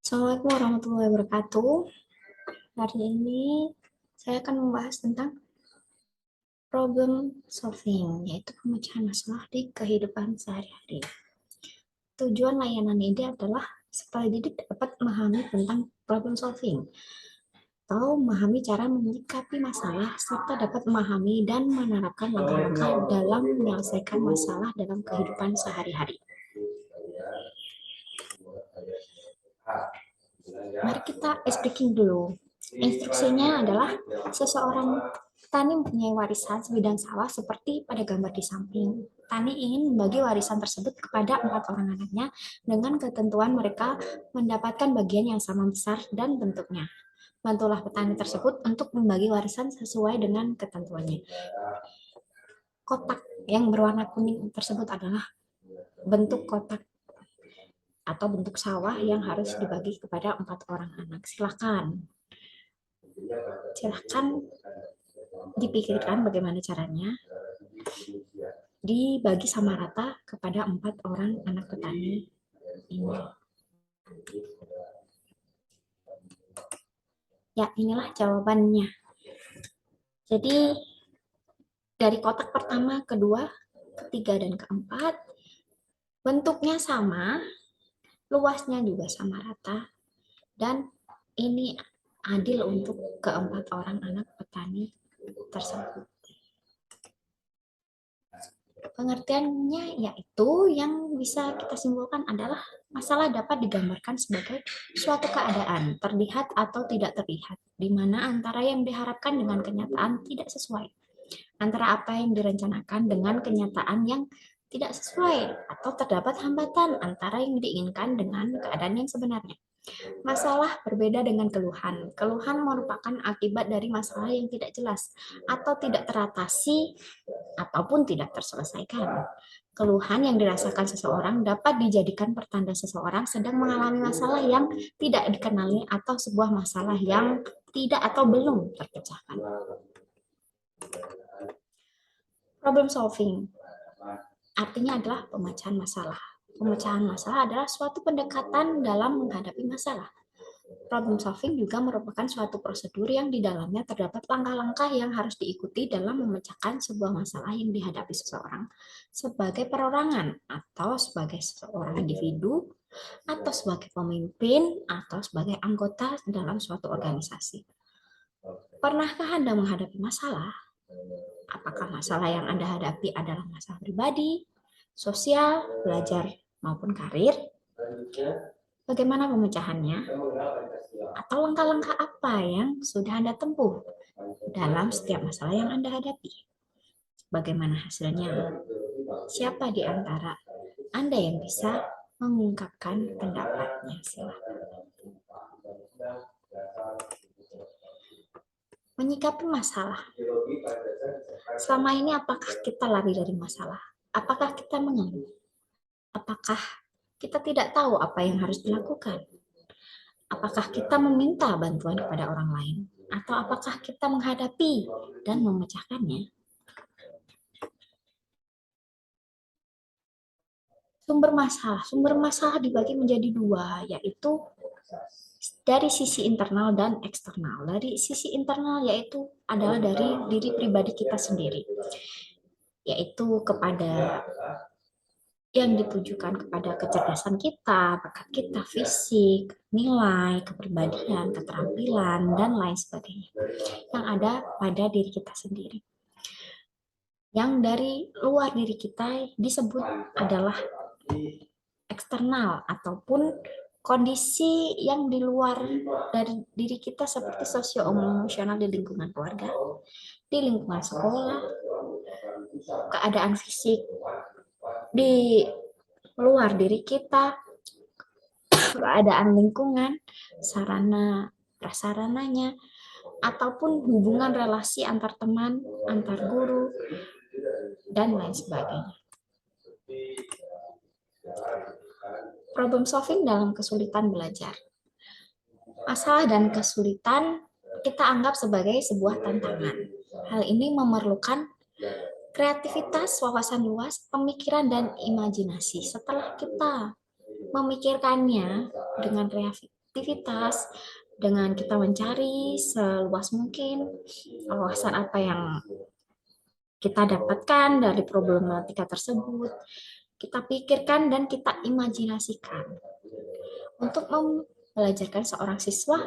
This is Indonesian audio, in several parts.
Assalamualaikum warahmatullahi wabarakatuh. Hari ini saya akan membahas tentang problem solving, yaitu pemecahan masalah di kehidupan sehari-hari. Tujuan layanan ini adalah supaya didik dapat memahami tentang problem solving, atau memahami cara menyikapi masalah, serta dapat memahami dan menerapkan langkah-langkah dalam menyelesaikan masalah dalam kehidupan sehari-hari. Mari kita speaking dulu. Instruksinya adalah seseorang petani mempunyai warisan sebidang sawah seperti pada gambar di samping. Petani ingin membagi warisan tersebut kepada 4 orang anaknya dengan ketentuan mereka mendapatkan bagian yang sama besar dan bentuknya. Bantulah petani tersebut untuk membagi warisan sesuai dengan ketentuannya. Kotak yang berwarna kuning tersebut adalah bentuk kotak atau bentuk sawah yang harus dibagi kepada 4 orang anak. Silakan dipikirkan bagaimana caranya dibagi sama rata kepada 4 orang anak petani ini. Ya, inilah jawabannya. Jadi dari kotak pertama, kedua, ketiga, dan keempat, bentuknya sama, luasnya juga sama rata, dan ini adil untuk keempat orang anak petani tersebut. Pengertiannya yaitu yang bisa kita simpulkan adalah masalah dapat digambarkan sebagai suatu keadaan terlihat atau tidak terlihat, di mana antara yang diharapkan dengan kenyataan tidak sesuai, antara apa yang direncanakan dengan kenyataan yang tidak sesuai, atau terdapat hambatan antara yang diinginkan dengan keadaan yang sebenarnya. Masalah berbeda dengan keluhan. Keluhan merupakan akibat dari masalah yang tidak jelas atau tidak teratasi ataupun tidak terselesaikan. Keluhan yang dirasakan seseorang dapat dijadikan pertanda seseorang sedang mengalami masalah yang tidak dikenali atau sebuah masalah yang tidak atau belum terpecahkan. Problem solving artinya adalah pemecahan masalah. Pemecahan masalah adalah suatu pendekatan dalam menghadapi masalah. Problem solving juga merupakan suatu prosedur yang di dalamnya terdapat langkah-langkah yang harus diikuti dalam memecahkan sebuah masalah yang dihadapi seseorang sebagai perorangan atau sebagai seorang individu atau sebagai pemimpin atau sebagai anggota dalam suatu organisasi. Pernahkah Anda menghadapi masalah? Apakah masalah yang Anda hadapi adalah masalah pribadi, sosial, belajar, maupun karir? Bagaimana pemecahannya? Atau langkah-langkah apa yang sudah Anda tempuh dalam setiap masalah yang Anda hadapi? Bagaimana hasilnya? Siapa di antara Anda yang bisa mengungkapkan pendapatnya? Silakan. Menyikapi masalah. Selama ini apakah kita lari dari masalah? Apakah kita mengeluh? Apakah kita tidak tahu apa yang harus dilakukan? Apakah kita meminta bantuan kepada orang lain? Atau apakah kita menghadapi dan memecahkannya? Sumber masalah dibagi menjadi dua, yaitu dari sisi internal dan eksternal. Dari sisi internal yaitu adalah dari diri pribadi kita sendiri, yaitu kepada yang ditujukan kepada kecerdasan kita, bakat kita, fisik, nilai, kepribadian, keterampilan, dan lain sebagainya yang ada pada diri kita sendiri. Yang dari luar diri kita disebut adalah eksternal ataupun kondisi yang di luar dari diri kita seperti sosio-emosional di lingkungan keluarga, di lingkungan sekolah, keadaan fisik di luar diri kita, keadaan lingkungan, sarana prasarananya, ataupun hubungan relasi antar teman, antar guru, dan lain sebagainya. Problem solving dalam kesulitan belajar. Masalah dan kesulitan kita anggap sebagai sebuah tantangan. Hal ini memerlukan kreativitas, wawasan luas, pemikiran, dan imajinasi. Setelah kita memikirkannya dengan aktivitas dengan kita mencari seluas mungkin wawasan apa yang kita dapatkan dari problematika tersebut, kita pikirkan dan kita imajinasikan. Untuk membelajarkan seorang siswa,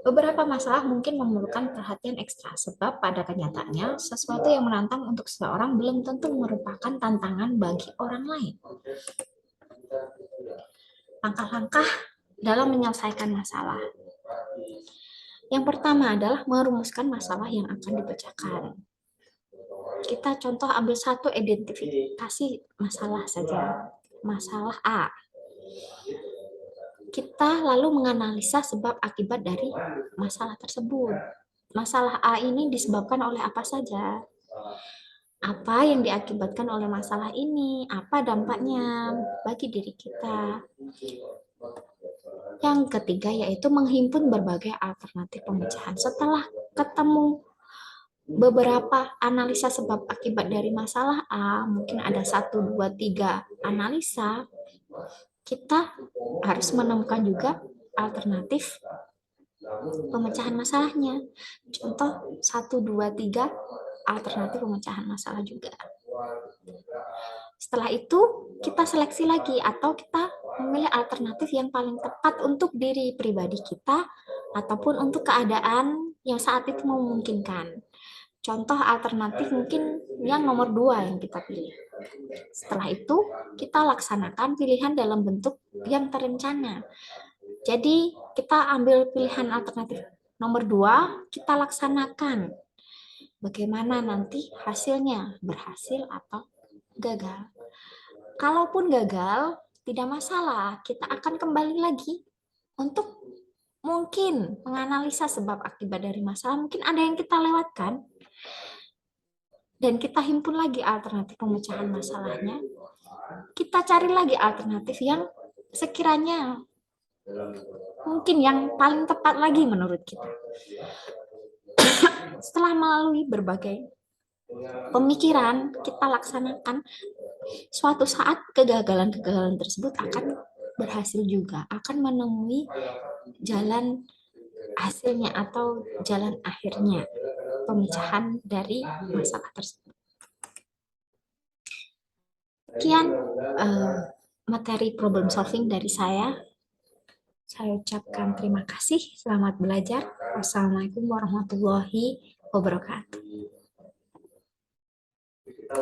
beberapa masalah mungkin memerlukan perhatian ekstra, sebab pada kenyataannya sesuatu yang menantang untuk seseorang belum tentu merupakan tantangan bagi orang lain. Langkah-langkah dalam menyelesaikan masalah. Yang pertama adalah merumuskan masalah yang akan dipecahkan. Kita contoh ambil satu identifikasi masalah saja. Masalah A. Kita lalu menganalisa sebab akibat dari masalah tersebut. Masalah A ini disebabkan oleh apa saja? Apa yang diakibatkan oleh masalah ini? Apa dampaknya bagi diri kita? Yang ketiga yaitu menghimpun berbagai alternatif pemecahan. Setelah ketemu beberapa analisa sebab akibat dari masalah A, mungkin ada 1, 2, 3 analisa, kita harus menemukan juga alternatif pemecahan masalahnya. Contoh 1, 2, 3 alternatif pemecahan masalah juga. Setelah itu kita seleksi lagi atau kita memilih alternatif yang paling tepat untuk diri pribadi kita ataupun untuk keadaan yang saat itu memungkinkan. Contoh alternatif mungkin yang nomor 2 yang kita pilih. Setelah itu kita laksanakan pilihan dalam bentuk yang terencana. Jadi kita ambil pilihan alternatif nomor 2, kita laksanakan. Bagaimana nanti hasilnya, berhasil atau gagal. Kalaupun gagal, tidak masalah, kita akan kembali lagi untuk mungkin menganalisa sebab akibat dari masalah, mungkin ada yang kita lewatkan, dan kita himpun lagi alternatif pemecahan masalahnya. Kita cari lagi alternatif yang sekiranya mungkin yang paling tepat lagi menurut kita. Setelah melalui berbagai pemikiran, kita laksanakan, suatu saat kegagalan-kegagalan tersebut akan berhasil juga, akan menemui jalan hasilnya atau jalan akhirnya pemecahan dari masalah tersebut. Sekian materi problem solving dari saya. Saya ucapkan terima kasih. Selamat belajar. Wassalamualaikum warahmatullahi wabarakatuh.